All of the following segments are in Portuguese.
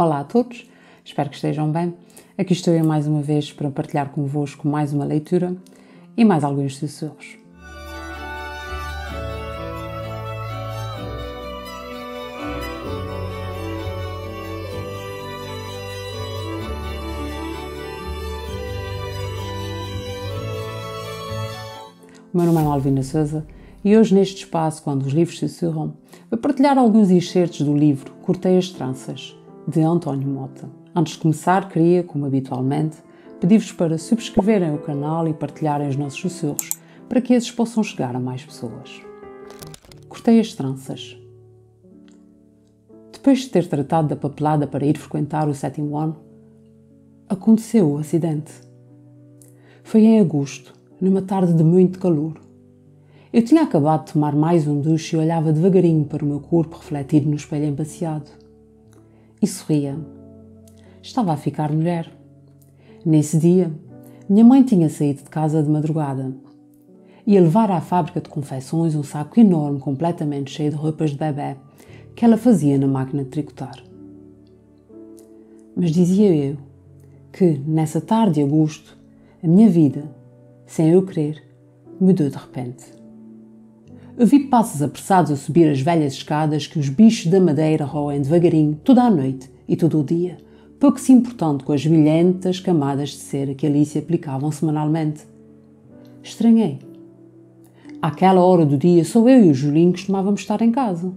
Olá a todos, espero que estejam bem. Aqui estou eu mais uma vez para partilhar convosco mais uma leitura e mais alguns sussurros. O meu nome é Malvina Sousa e hoje neste espaço, quando os livros sussurram, vou partilhar alguns excertos do livro Cortei as Tranças, de António Mota. Antes de começar, queria, como habitualmente, pedir-vos para subscreverem o canal e partilharem os nossos sussurros para que esses possam chegar a mais pessoas. Cortei as tranças. Depois de ter tratado da papelada para ir frequentar o 7º ano, aconteceu o acidente. Foi em agosto, numa tarde de muito calor. Eu tinha acabado de tomar mais um duche e olhava devagarinho para o meu corpo refletido no espelho embaciado. E sorria. Estava a ficar mulher. Nesse dia, minha mãe tinha saído de casa de madrugada. Ia levar à fábrica de confecções um saco enorme completamente cheio de roupas de bebê que ela fazia na máquina de tricotar. Mas dizia eu que, nessa tarde de agosto, a minha vida, sem eu querer, mudou de repente. Eu vi passos apressados a subir as velhas escadas que os bichos da madeira roem devagarinho toda a noite e todo o dia, pouco se importando com as brilhantes camadas de cera que ali se aplicavam semanalmente. Estranhei. Àquela hora do dia, só eu e o Julinho costumávamos estar em casa.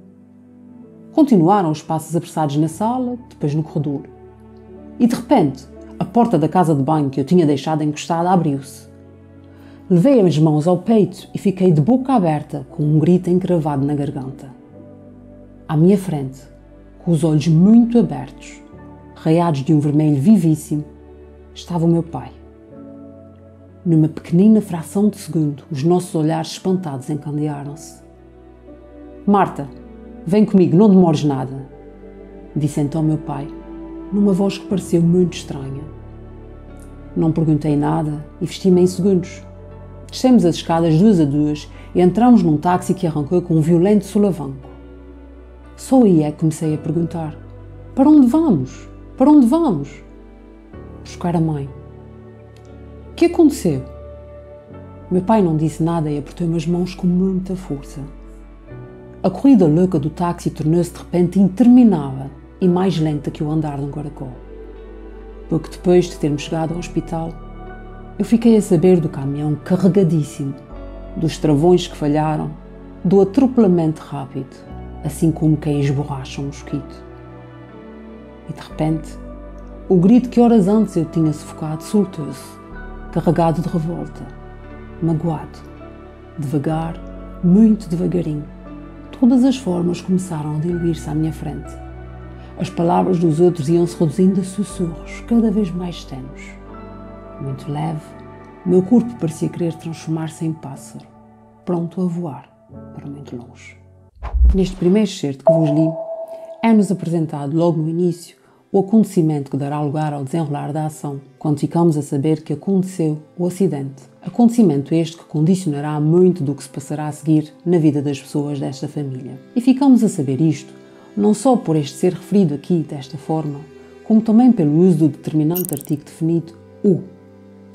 Continuaram os passos apressados na sala, depois no corredor. E de repente, a porta da casa de banho que eu tinha deixado encostada abriu-se. Levei as mãos ao peito e fiquei de boca aberta, com um grito encravado na garganta. À minha frente, com os olhos muito abertos, raiados de um vermelho vivíssimo, estava o meu pai. Numa pequenina fração de segundo, os nossos olhares espantados encandearam-se. "Marta, vem comigo, não demores nada", disse então meu pai, numa voz que pareceu muito estranha. Não perguntei nada e vesti-me em segundos. Descemos as escadas duas a duas e entramos num táxi que arrancou com um violento solavanco. Só aí é que comecei a perguntar: "Para onde vamos? Para onde vamos?" "Buscar a mãe." "O que aconteceu?" Meu pai não disse nada e apertou-me as mãos com muita força. A corrida louca do táxi tornou-se de repente interminável e mais lenta que o andar de um caracol. Pouco depois de termos chegado ao hospital, eu fiquei a saber do caminhão carregadíssimo, dos travões que falharam, do atropelamento rápido, assim como quem esborracha um mosquito. E de repente, o grito que horas antes eu tinha sufocado soltou-se, carregado de revolta, magoado, devagar, muito devagarinho. Todas as formas começaram a diluir-se à minha frente. As palavras dos outros iam-se reduzindo a sussurros, cada vez mais tenues. Muito leve, meu corpo parecia querer transformar-se em pássaro, pronto a voar para muito longe. Neste primeiro excerto que vos li, é-nos apresentado logo no início o acontecimento que dará lugar ao desenrolar da ação, quando ficamos a saber que aconteceu o acidente. Acontecimento este que condicionará muito do que se passará a seguir na vida das pessoas desta família. E ficamos a saber isto não só por este ser referido aqui desta forma, como também pelo uso do determinante artigo definido "o",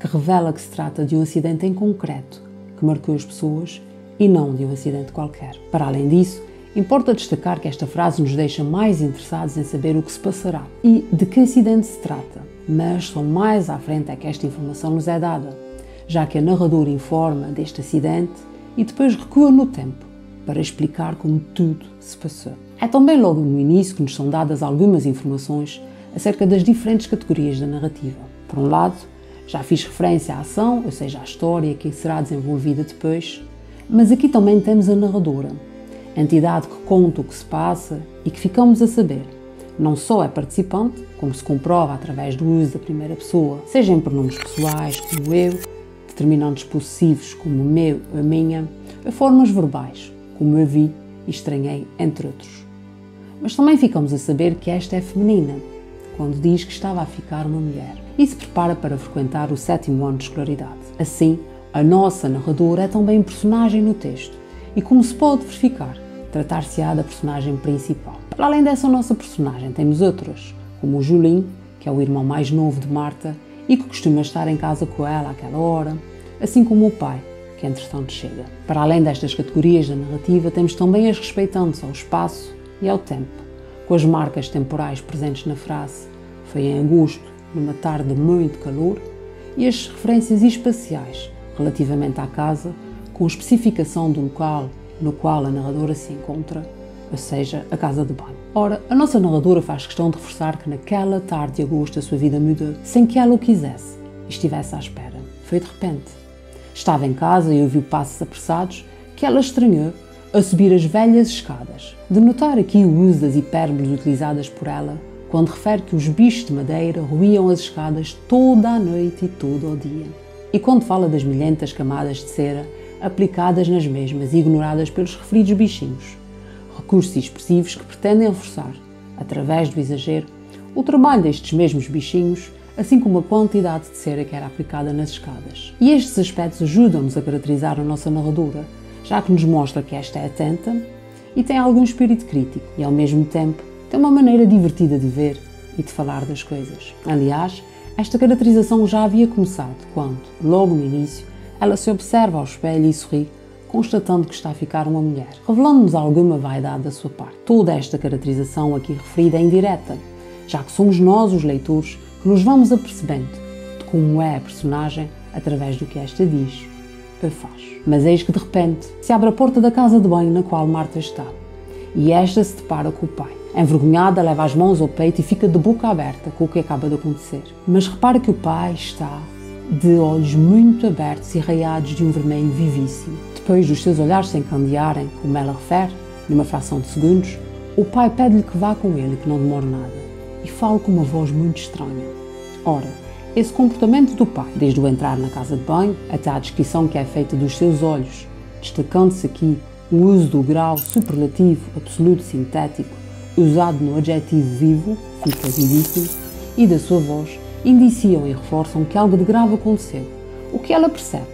que revela que se trata de um acidente em concreto, que marcou as pessoas e não de um acidente qualquer. Para além disso, importa destacar que esta frase nos deixa mais interessados em saber o que se passará e de que acidente se trata, mas só mais à frente é que esta informação nos é dada, já que a narradora informa deste acidente e depois recua no tempo para explicar como tudo se passou. É também logo no início que nos são dadas algumas informações acerca das diferentes categorias da narrativa. Por um lado, já fiz referência à ação, ou seja, à história que será desenvolvida depois, mas aqui também temos a narradora, a entidade que conta o que se passa e que ficamos a saber. Não só é participante, como se comprova através do uso da primeira pessoa, seja em pronomes pessoais como eu, determinantes possessivos como o meu ou a minha, ou formas verbais, como eu vi e estranhei, entre outros. Mas também ficamos a saber que esta é feminina, quando diz que estava a ficar uma mulher e se prepara para frequentar o 7º ano de escolaridade. Assim, a nossa narradora é também personagem no texto e, como se pode verificar, tratar-se-á da personagem principal. Para além dessa nossa personagem, temos outras, como o Julinho, que é o irmão mais novo de Marta e que costuma estar em casa com ela àquela hora, assim como o pai, que entretanto chega. Para além destas categorias da narrativa, temos também as respeitantes ao espaço e ao tempo, com as marcas temporais presentes na frase "foi em agosto, numa tarde de muito calor", e as referências espaciais relativamente à casa, com especificação do local no qual a narradora se encontra, ou seja, a casa de banho. Ora, a nossa narradora faz questão de reforçar que naquela tarde de agosto a sua vida mudou, sem que ela o quisesse e estivesse à espera. Foi de repente. Estava em casa e ouviu passos apressados que ela estranhou a subir as velhas escadas. De notar aqui o uso das hipérboles utilizadas por ela, quando refere que os bichos de madeira roíam as escadas toda a noite e todo o dia. E quando fala das milhentas camadas de cera aplicadas nas mesmas e ignoradas pelos referidos bichinhos. Recursos expressivos que pretendem reforçar, através do exagero, o trabalho destes mesmos bichinhos, assim como a quantidade de cera que era aplicada nas escadas. E estes aspectos ajudam-nos a caracterizar a nossa narradora, já que nos mostra que esta é atenta e tem algum espírito crítico e, ao mesmo tempo, tem uma maneira divertida de ver e de falar das coisas. Aliás, esta caracterização já havia começado quando, logo no início, ela se observa ao espelho e sorri, constatando que está a ficar uma mulher, revelando-nos alguma vaidade da sua parte. Toda esta caracterização aqui referida é indireta, já que somos nós, os leitores, que nos vamos apercebendo de como é a personagem através do que esta diz ou faz. Mas eis que de repente se abre a porta da casa de banho na qual Marta está, e esta se depara com o pai. Envergonhada, leva as mãos ao peito e fica de boca aberta com o que acaba de acontecer. Mas repara que o pai está de olhos muito abertos e raiados de um vermelho vivíssimo. Depois dos seus olhares se encandearem, como ela refere, numa fração de segundos, o pai pede-lhe que vá com ele e que não demore nada, e fala com uma voz muito estranha. Ora, esse comportamento do pai, desde o entrar na casa de banho até à descrição que é feita dos seus olhos, destacando-se aqui o uso do grau superlativo absoluto sintético usado no adjetivo vivo, fica vivíssimo, e da sua voz, indiciam e reforçam que algo de grave aconteceu, o que ela percebe.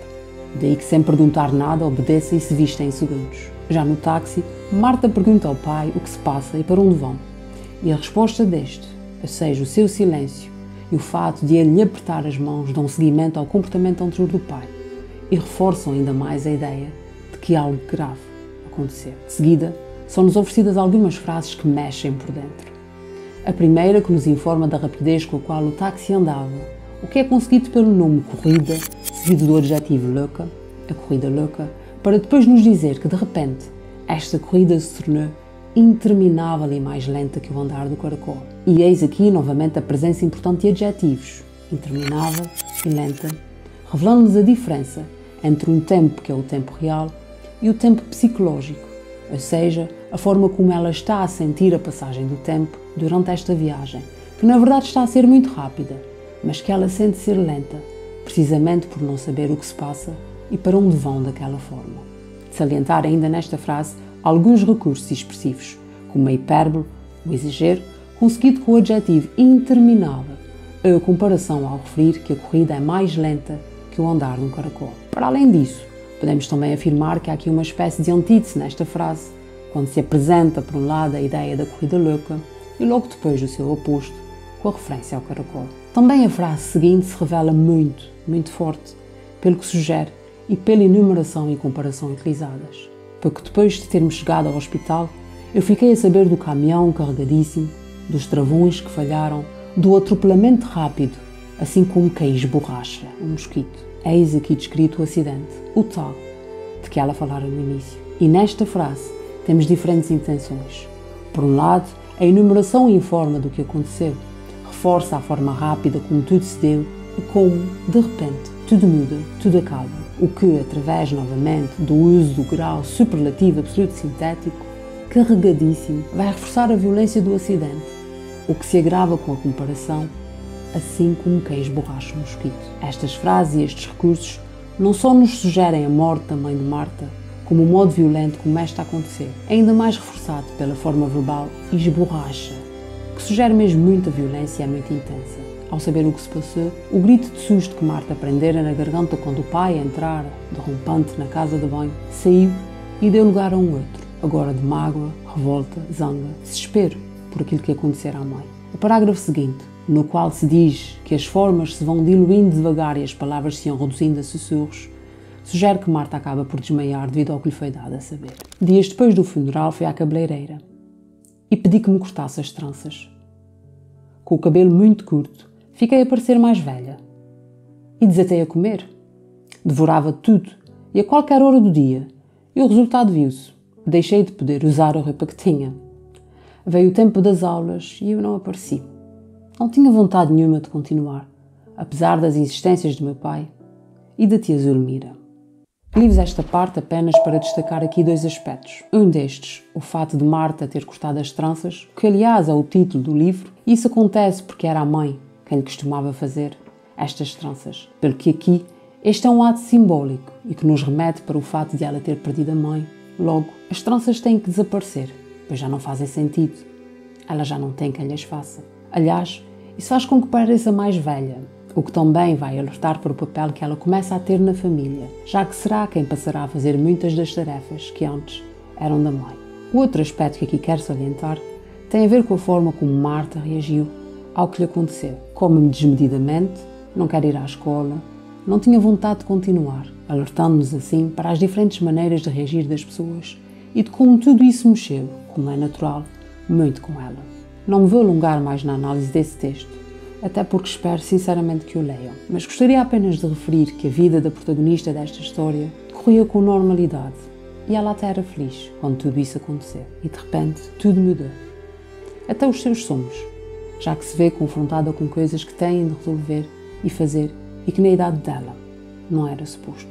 Daí que, sem perguntar nada, obedeça e se vista em segundos. Já no táxi, Marta pergunta ao pai o que se passa e para onde vão. E a resposta deste, ou seja, o seu silêncio e o fato de ele lhe apertar as mãos, dão seguimento ao comportamento anterior do pai e reforçam ainda mais a ideia de que algo grave aconteceu. De seguida, são-nos oferecidas algumas frases que mexem por dentro. A primeira que nos informa da rapidez com a qual o táxi andava, o que é conseguido pelo nome corrida, seguido do adjetivo louca, a corrida louca, para depois nos dizer que, de repente, esta corrida se tornou interminável e mais lenta que o andar do caracol. E eis aqui, novamente, a presença importante de adjetivos, interminável e lenta, revelando-nos a diferença entre um tempo, que é o tempo real, e o tempo psicológico, ou seja, a forma como ela está a sentir a passagem do tempo durante esta viagem, que na verdade está a ser muito rápida, mas que ela sente ser lenta, precisamente por não saber o que se passa e para onde vão daquela forma. De salientar ainda nesta frase alguns recursos expressivos, como a hipérbole, o exagero, conseguido com o adjetivo interminável, a comparação ao referir que a corrida é mais lenta que o andar de um caracol. Para além disso, podemos também afirmar que há aqui uma espécie de antítese nesta frase, quando se apresenta, por um lado, a ideia da corrida louca e logo depois o seu oposto, com a referência ao caracol. Também a frase seguinte se revela muito, muito forte, pelo que sugere e pela enumeração e comparação utilizadas. Porque depois de termos chegado ao hospital, eu fiquei a saber do caminhão carregadíssimo, dos travões que falharam, do atropelamento rápido, assim como quem esborracha um mosquito. Eis aqui descrito o acidente, o tal, de que ela falara no início. E nesta frase temos diferentes intenções. Por um lado, a enumeração informa do que aconteceu, reforça a forma rápida como tudo se deu e como, de repente, tudo muda, tudo acaba. O que, através, novamente, do uso do grau superlativo absoluto sintético, carregadíssimo, vai reforçar a violência do acidente, o que se agrava com a comparação, assim como quem esborracha um mosquito. Estas frases e estes recursos não só nos sugerem a morte da mãe de Marta, como o modo violento como esta aconteceu, ainda mais reforçado pela forma verbal esborracha, que sugere mesmo muita violência e é muito intensa. Ao saber o que se passou, o grito de susto que Marta prendera na garganta quando o pai entrara, derrompante, na casa de banho, saiu e deu lugar a um outro, agora de mágoa, revolta, zanga, desespero por aquilo que acontecera à mãe. O parágrafo seguinte, no qual se diz que as formas se vão diluindo devagar e as palavras se iam reduzindo a sussurros, sugere que Marta acaba por desmaiar devido ao que lhe foi dado a saber. Dias depois do funeral fui à cabeleireira e pedi que me cortasse as tranças. Com o cabelo muito curto, fiquei a parecer mais velha. E desatei a comer. Devorava tudo e a qualquer hora do dia. E o resultado viu-se. Deixei de poder usar a roupa que tinha. Veio o tempo das aulas e eu não apareci. Não tinha vontade nenhuma de continuar, apesar das insistências do meu pai e da tia Zulmira. Li-vos esta parte apenas para destacar aqui dois aspectos. Um destes, o fato de Marta ter cortado as tranças, que aliás é o título do livro, e isso acontece porque era a mãe quem lhe costumava fazer estas tranças. Pelo que aqui, este é um ato simbólico e que nos remete para o fato de ela ter perdido a mãe. Logo, as tranças têm que desaparecer, pois já não fazem sentido. Ela já não tem quem lhes faça. Aliás, isso faz com que pareça mais velha, o que também vai alertar para o papel que ela começa a ter na família, já que será quem passará a fazer muitas das tarefas que antes eram da mãe. O outro aspecto que aqui quero salientar tem a ver com a forma como Marta reagiu ao que lhe aconteceu. Come desmedidamente, não quer ir à escola, não tinha vontade de continuar, alertando-nos assim para as diferentes maneiras de reagir das pessoas e de como tudo isso mexeu, como é natural, muito com ela. Não me vou alongar mais na análise desse texto, até porque espero sinceramente que o leiam, mas gostaria apenas de referir que a vida da protagonista desta história decorria com normalidade e ela até era feliz quando tudo isso aconteceu e de repente tudo mudou. Até os seus sonhos, já que se vê confrontada com coisas que têm de resolver e fazer e que na idade dela não era suposto.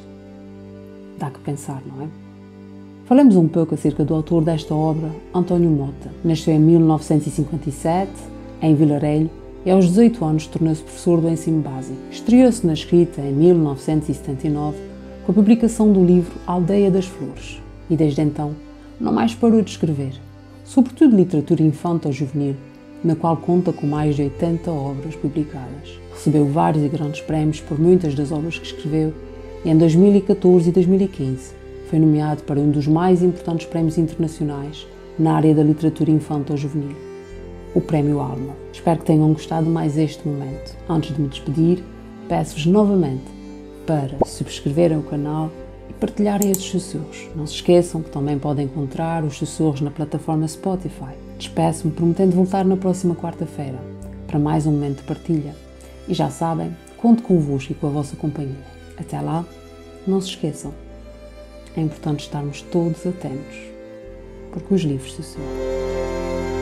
Dá que pensar, não é? Falemos um pouco acerca do autor desta obra, António Mota. Nasceu em 1957, em Vilarejo, e aos 18 anos tornou-se professor do ensino básico. Estreou-se na escrita em 1979 com a publicação do livro Aldeia das Flores e desde então não mais parou de escrever, sobretudo literatura infanto-juvenil, na qual conta com mais de 80 obras publicadas. Recebeu vários e grandes prémios por muitas das obras que escreveu e em 2014 e 2015 foi nomeado para um dos mais importantes prémios internacionais na área da literatura infanto-juvenil, o Prémio Alma. Espero que tenham gostado mais este momento. Antes de me despedir, peço-vos novamente para subscreverem o canal e partilharem estes sussurros. Não se esqueçam que também podem encontrar os sussurros na plataforma Spotify. Despeço-me prometendo voltar na próxima quarta-feira para mais um momento de partilha. E já sabem, conto convosco e com a vossa companhia. Até lá, não se esqueçam, é importante estarmos todos atentos, porque os livros sussurram.